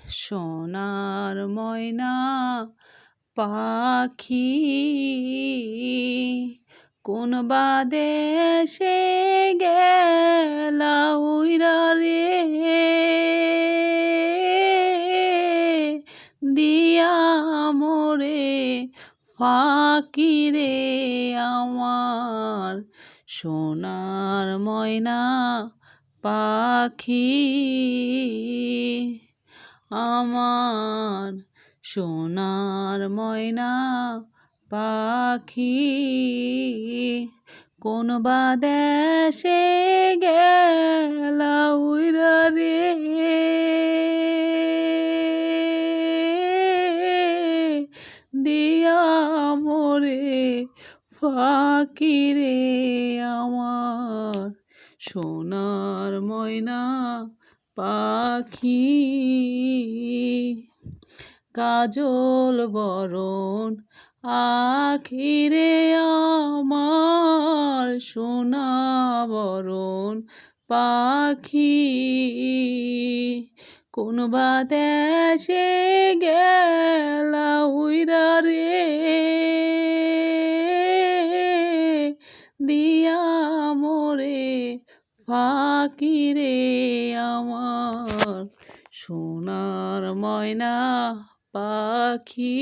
সোনার ময়না পাখি কোন বা দেশে গেলা উইরা রে দিয়া মোরে ফাঁকি রে আমার সোনার ময়না পাখি আমার সোনার ময়না পাখি কোন বা দেশে গেলা উইরা রে দিয়া মোরে ফাঁকি রে আমার সোনার ময়না পাখি কাজল বরণ আখিরে আমার সোনা বরণ পাখি কোন বা দেশে গেলা উইরা রে দিয়া মোরে ফাঁকি রে আমার সোনার ময়না পাখি।